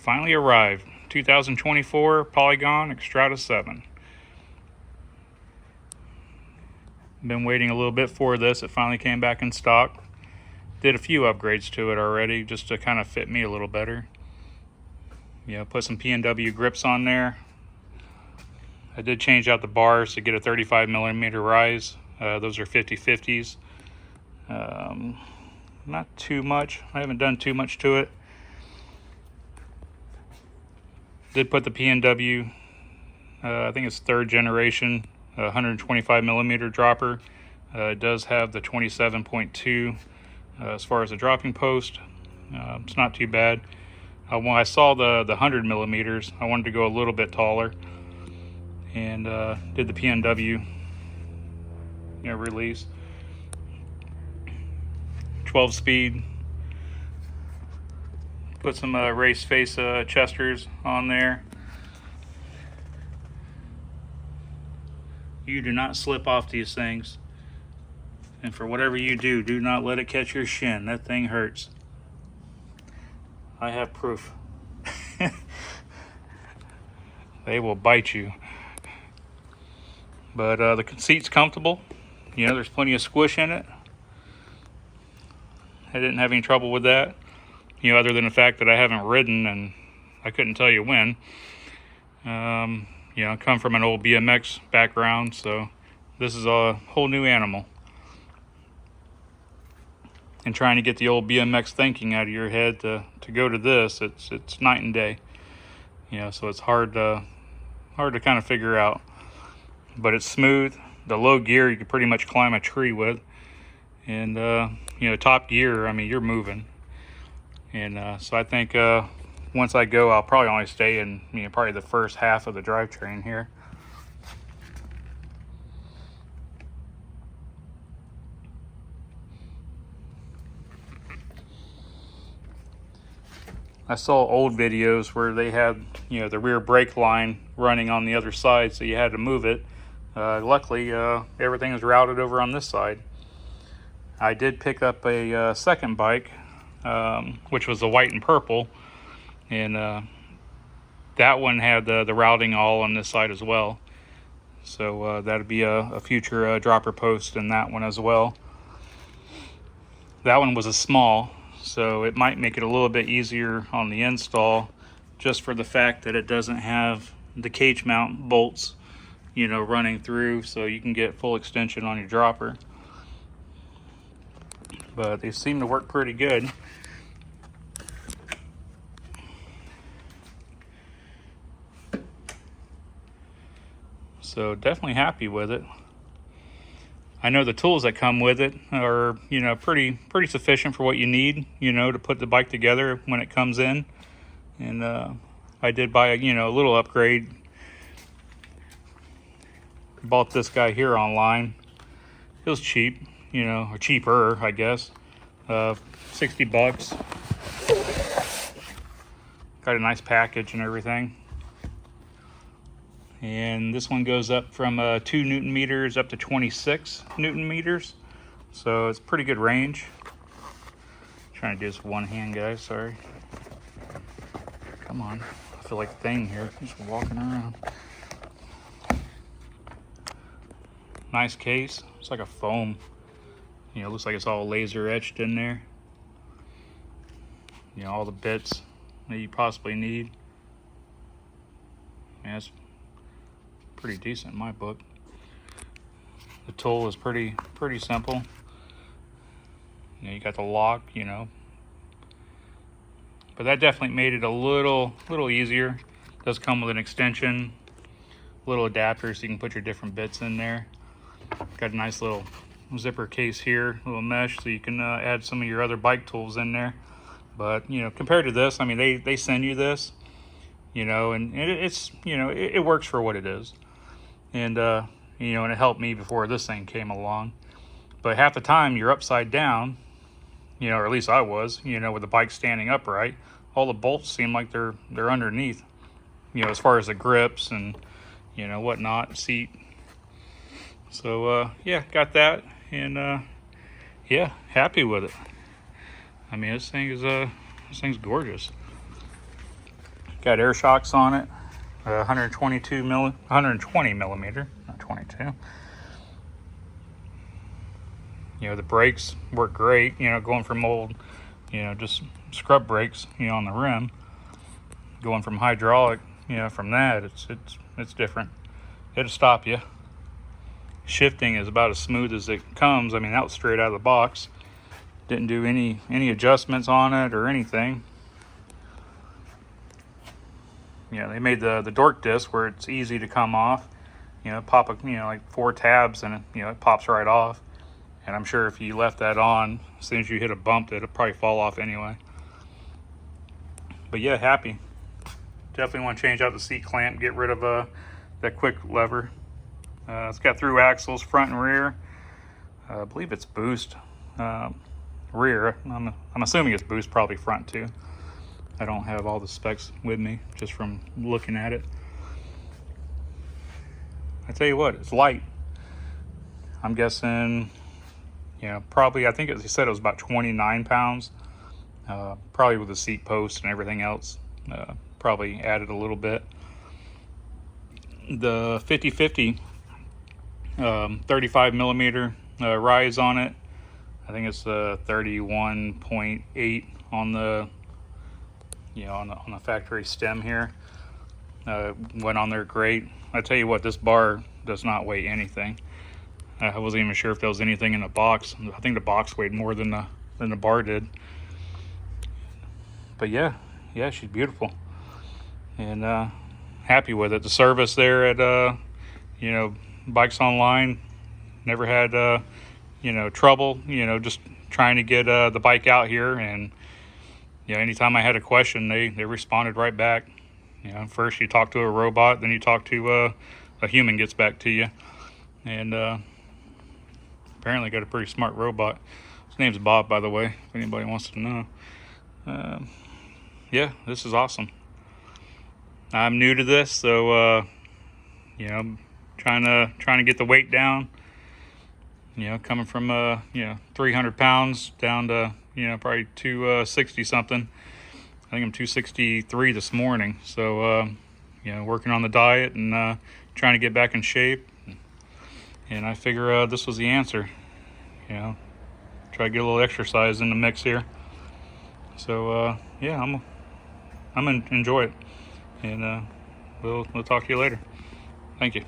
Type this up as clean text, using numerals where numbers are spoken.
finally arrived. 2024 Polygon xtrada 7. Been waiting a little bit for this. It finally came back in stock. Did a few upgrades to it already just to kind of fit me a little better. Put some P&W grips on there. I did change out the bars to get a 35mm rise. Those are 50/50s. Not too much. I haven't done too much to it. Did put the P&W, I think it's 3rd generation, 125mm dropper. It does have the 27.2 as far as the dropping post. It's not too bad. When I saw the 100mm, I wanted to go a little bit taller, and did the P&W release. 12 speed. Put some race face chesters on there. You do not slip off these things, and for whatever you do, do not let it catch your shin. That thing hurts. I have proof. They will bite you. But the seat's comfortable. There's plenty of squish in it. I didn't have any trouble with that. Other than the fact that I haven't ridden, and I couldn't tell you when. I come from an old BMX background, so this is a whole new animal. And trying to get the old BMX thinking out of your head to go to this, it's night and day. So it's hard to kind of figure out. But it's smooth. The low gear you can pretty much climb a tree with, and top gear, I mean, you're moving. And so I think once I go, I'll probably only stay in probably the first half of the drivetrain here. I saw old videos where they had the rear brake line running on the other side, so you had to move it. Luckily, everything is routed over on this side. I did pick up a second bike, which was the white and purple, and that one had the routing all on this side as well. So that'd be a future dropper post in that one as well. That one was a small, so it might make it a little bit easier on the install, just for the fact that it doesn't have the cage mount bolts running through, so you can get full extension on your dropper. But they seem to work pretty good. So definitely happy with it. I know the tools that come with it are pretty sufficient for what you need to put the bike together when it comes in. And I did buy a little upgrade. Bought this guy here online. It was cheap, or cheaper, I guess. 60 bucks. Got a nice package and everything. And this one goes up from 2 Newton meters up to 26 Newton meters. So it's pretty good range. Trying to do this with one hand, guys, sorry. Come on, I feel like a thing here, just walking around. Nice case, it's like a foam. It looks like it's all laser etched in there. All the bits that you possibly need. Yeah, it's pretty decent in my book. The tool is pretty simple. You got the lock, but that definitely made it a little easier. It does come with an extension, little adapter, so you can put your different bits in there. Got a nice little zipper case here, little mesh, so you can add some of your other bike tools in there. But compared to this, I mean, they send you this, and it's it works for what it is. And and it helped me before this thing came along. But half the time you're upside down, or at least I was, with the bike standing upright. All the bolts seem like they're underneath, as far as the grips and whatnot, seat. So yeah, got that, and yeah, happy with it. I mean, this thing's gorgeous. Got air shocks on it, 120 millimeter, not 22. You know, the brakes work great, you know, going from old, you know, just scrub brakes, you know, on the rim, going from hydraulic, you know, from that, it's different. It'll stop you. Shifting is about as smooth as it comes. I mean, that was straight out of the box. Didn't do any adjustments on it or anything. You know, they made the dork disc where it's easy to come off. You know, pop a, you know, like 4 tabs and it, you know, it pops right off. And I'm sure if you left that on, as soon as you hit a bump, it'll probably fall off anyway. But yeah, happy. Definitely want to change out the seat clamp, get rid of that quick lever. It's got through axles, front and rear. I believe it's boost rear. I'm assuming it's boost, probably front too. I don't have all the specs with me, just from looking at it. I tell you what, it's light. I'm guessing, you know, probably, I think he said it was about 29 pounds. Probably with the seat post and everything else. Probably added a little bit. The 50/50 35 millimeter rise on it. I think it's 31.8 on the, you know, on the factory stem here. Went on there great. I tell you what, this bar does not weigh anything. I wasn't even sure if there was anything in the box. I think the box weighed more than the bar did. But yeah, she's beautiful, and happy with it. The service there at you know, BikesOnline, never had you know, trouble, you know, just trying to get the bike out here. And you know, anytime I had a question, they responded right back. You know, first you talk to a robot, then you talk to a human gets back to you. And apparently got a pretty smart robot. His name's Bob, by the way, if anybody wants to know. Yeah, this is awesome. I'm new to this, so you know, trying to get the weight down. You know, coming from you know, 300 pounds down to, you know, probably 260 something. I think I'm 263 this morning. So you know, working on the diet and trying to get back in shape. And I figure this was the answer. You know, try to get a little exercise in the mix here. So yeah, I'm gonna enjoy it, and we'll talk to you later. Thank you.